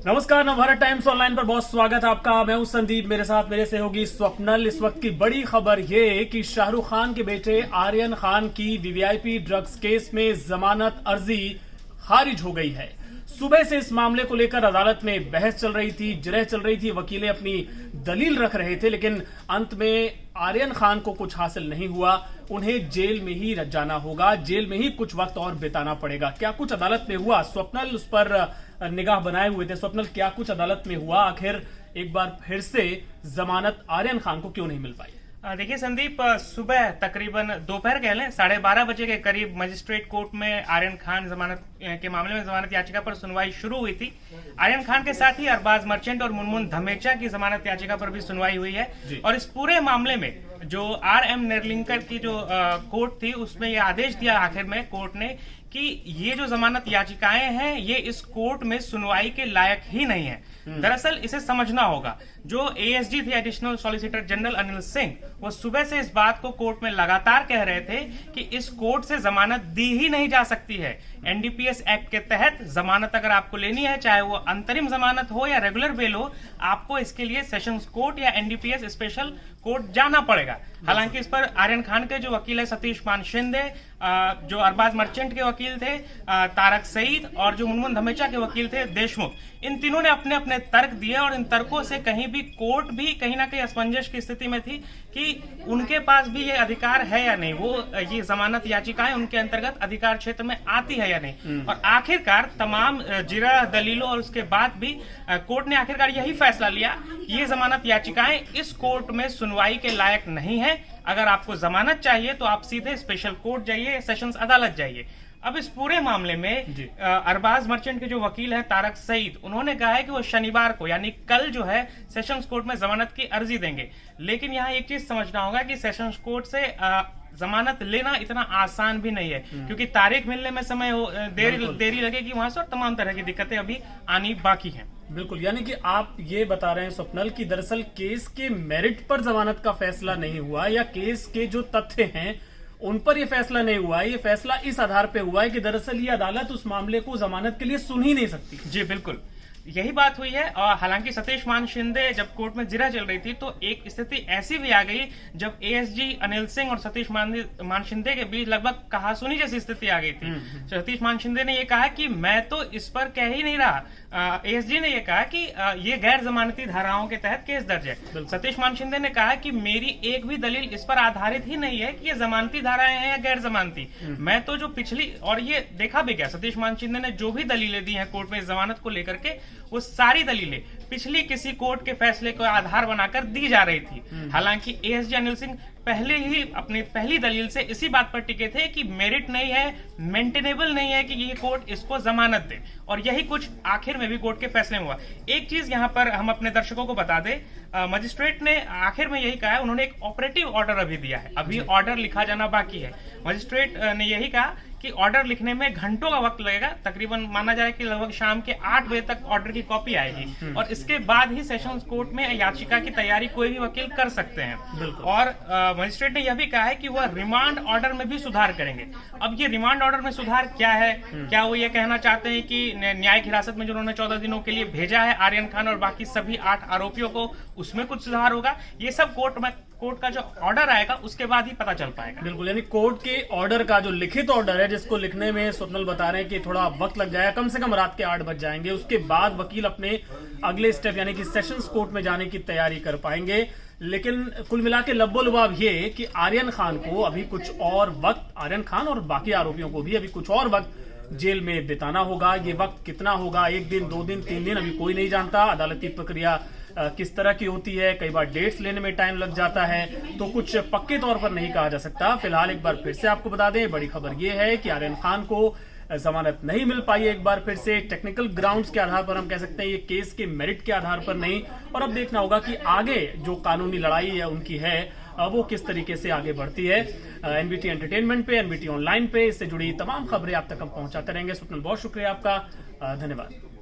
नमस्कार, Navbharat times online पर बहुत स्वागत है आपका। मैं हूं संदीप, मेरे साथ मेरे सहयोगी स्वप्नल। इस वक्त की बड़ी खबर ये कि शाहरुख खान के बेटे आर्यन खान की वीवीआईपी ड्रग्स केस में जमानत अर्जी खारिज हो गई है। सुबह से इस मामले को लेकर अदालत में बहस चल रही थी, जिरह चल रही थी, वकीलें अपनी दलील रख रहे थे, लेकिन अंत में आर्यन खान को कुछ हासिल नहीं हुआ। उन्हें जेल में ही जाना होगा, जेल में ही कुछ वक्त और बिताना पड़ेगा। क्या कुछ अदालत में हुआ, स्वप्नल उस पर निगाह बनाए हुए थे। स्वप्नल, क्या कुछ अदालत में हुआ? आखिर एक बार फिर से जमानत आर्यन खान को क्यों नहीं मिल पाई? देखिए संदीप, सुबह तकरीबन दोपहर कह लें 12:30 बजे के करीब मजिस्ट्रेट कोर्ट में आर्यन खान जमानत के मामले में जमानत याचिका पर सुनवाई शुरू हुई थी। आर्यन खान के साथ ही अरबाज मर्चेंट और मुनमुन धमेचा की जमानत याचिका पर भी सुनवाई हुई है। और इस पूरे मामले में जो आर.एम. नेर्लिंकर की जो कोर्ट थी, उसमें यह आदेश दिया आखिर में कोर्ट ने कि ये जो जमानत याचिकाएं हैं ये इस कोर्ट में सुनवाई के लायक ही नहीं है। दरअसल इसे समझना होगा, जो एएसजी थे additional solicitor general Anil Singh, वो सुबह से इस बात को कोर्ट में लगातार कह रहे थे कि इस कोर्ट से जमानत दी ही नहीं जा सकती है। एनडीपीएस एक्ट के तहत जमानत अगर आपको लेनी है, चाहे वो अंतरिम जमानत हो या रेगुलर बेल हो, आपको इसके लिए सेशंस कोर्ट या एनडीपीएस स्पेशल कोर्ट जाना पड़ेगा। हालांकि इस पर आर्यन खान के जो वकील है सतीश मान शिंदे, जो अरबाज मर्चेंट के वकील थे तारक सईद, और जो मुनमुन धमेचा के वकील थे देशमुख, इन तीनों ने अपने अपने तर्क दिए। और इन तर्कों से कहीं भी कोर्ट भी कहीं ना कहीं असमंजस की स्थिति में थी कि उनके पास भी ये अधिकार है या नहीं, वो ये जमानत याचिकाएं उनके अंतर्गत अधिकार क्षेत्र में आती है या नहीं। और आखिरकार तमाम जिरह दलीलों और उसके बाद भी कोर्ट ने आखिरकार यही फैसला लिया कि ये जमानत याचिकाएं इस कोर्ट में सुनवाई के लायक नहीं है। अगर आपको जमानत चाहिए तो आप सीधे स्पेशल कोर्ट जाइए, सेशंस अदालत जाइए। अब इस पूरे मामले में अरबाज मर्चेंट के जो वकील हैं तारक सईद, उन्होंने कहा है कि वो शनिवार को यानी कल जो है सेशंस कोर्ट में जमानत की अर्जी देंगे। लेकिन यहाँ एक चीज समझना होगा कि सेशंस कोर्ट से जमानत लेना इतना आसान भी नहीं है, क्योंकि तारीख मिलने में समय देरी लगेगी वहां से, और तमाम तरह की दिक्कतें अभी आनी बाकी हैं। बिल्कुल, यानी कि आप ये बता रहे हैं स्वप्नल कि दरअसल केस के मेरिट पर जमानत का फैसला नहीं हुआ, या केस के जो तथ्य हैं उन पर यह फैसला नहीं हुआ है। ये फैसला इस आधार पे हुआ है कि दरअसल ये अदालत उस मामले को जमानत के लिए सुन ही नहीं सकती। जी बिल्कुल, यही बात हुई है। और हालांकि सतीश मान शिंदे जब कोर्ट में जिरह चल रही थी तो एक स्थिति ऐसी भी आ गई जब एएसजी अनिल सिंह और सतीश मान शिंदे के बीच लगभग कहासुनी जैसी स्थिति आ गई थी। सतीश मान शिंदे ने यह कहा कि मैं तो इस पर कह ही नहीं रहा, एएसजी ने यह कहा कि ये गैर जमानती धाराओं के तहत केस दर्ज है। सतीश मान शिंदे ने कहा कि मेरी एक भी दलील इस पर आधारित ही नहीं है कि ये जमानती धाराएं हैं या गैर जमानती। मैं तो जो पिछली, और ये देखा भी गया, सतीश मान शिंदे ने जो भी दलीलें दी हैं कोर्ट में जमानत को लेकर के, वो सारी दलीलें पिछली किसी कोर्ट के फैसले को आधार बनाकर दी जा रही थी। हालांकि एएसजी अनिल सिंह पहले ही अपनी पहली दलील से इसी बात पर टिके थे कि मेरिट नहीं है, मेंटेनेबल नहीं है कि ये कोर्ट इसको जमानत दे, और यही कुछ आखिर में भी कोर्ट के फैसले में हुआ। एक चीज यहाँ पर हम अपने दर्शकों को बता दें, मजिस्ट्रेट ने आखिर में यही कहा है, उन्होंने एक ऑपरेटिव ऑर्डर अभी दिया है, अभी ऑर्डर लिखा जाना बाकी है। मजिस्ट्रेट ने यही कहा कि ऑर्डर लिखने में घंटों का वक्त लगेगा, तकरीबन माना जाए कि लगभग शाम के 8 बजे तक ऑर्डर की कॉपी आएगी, और इसके बाद ही सेशंस कोर्ट में याचिका की तैयारी कोई भी वकील कर सकते हैं। और मजिस्ट्रेट ने यह भी कहा है कि वह रिमांड ऑर्डर में भी सुधार करेंगे। अब ये रिमांड ऑर्डर में सुधार क्या है? क्या वो ये कहना चाहते हैं कि न्यायिक हिरासत में जो उन्होंने 14 दिनों के लिए भेजा है आर्यन खान और बाकी सभी 8 आरोपियों को, उसमें कुछ सुधार होगा? ये सब कोर्ट का जो ऑर्डर आएगा उसके बाद ही पता चल पाएगा। बिल्कुल, यानी कोर्ट के ऑर्डर का जो लिखित ऑर्डर है, जिसको लिखने में स्वप्नल बता रहे हैं कि थोड़ा वक्त लग जाएगा, कम से कम रात के 8 बज जाएंगे, उसके बाद वकील अपने अगले स्टेप यानी कि सेशंस कोर्ट में जाने की तैयारी कर पाएंगे। लेकिन कुल मिला के लब्बो-लुबाब ये कि आर्यन खान को अभी कुछ और वक्त, आर्यन खान और बाकी आरोपियों को भी अभी कुछ और वक्त जेल में बिताना होगा। ये वक्त कितना होगा, 1 दिन, 2 दिन, 3 दिन, अभी कोई नहीं जानता। अदालती प्रक्रिया किस तरह की होती है, कई बार डेट्स लेने में टाइम लग जाता है, तो कुछ पक्के तौर पर नहीं कहा जा सकता। फिलहाल एक बार फिर से आपको बता दें, बड़ी खबर ये है कि आर्यन खान को जमानत नहीं मिल पाई। एक बार फिर से टेक्निकल ग्राउंड्स के आधार पर हम कह सकते हैं, ये केस के मेरिट के आधार पर नहीं। और अब देखना होगा कि आगे जो कानूनी लड़ाई है उनकी है, वो किस तरीके से आगे बढ़ती है। एनबीटी एंटरटेनमेंट पे, एनबीटी ऑनलाइन पे इससे जुड़ी तमाम खबरें आप तक हम पहुंचाते रहेंगे। स्वप्नल, बहुत शुक्रिया आपका, धन्यवाद।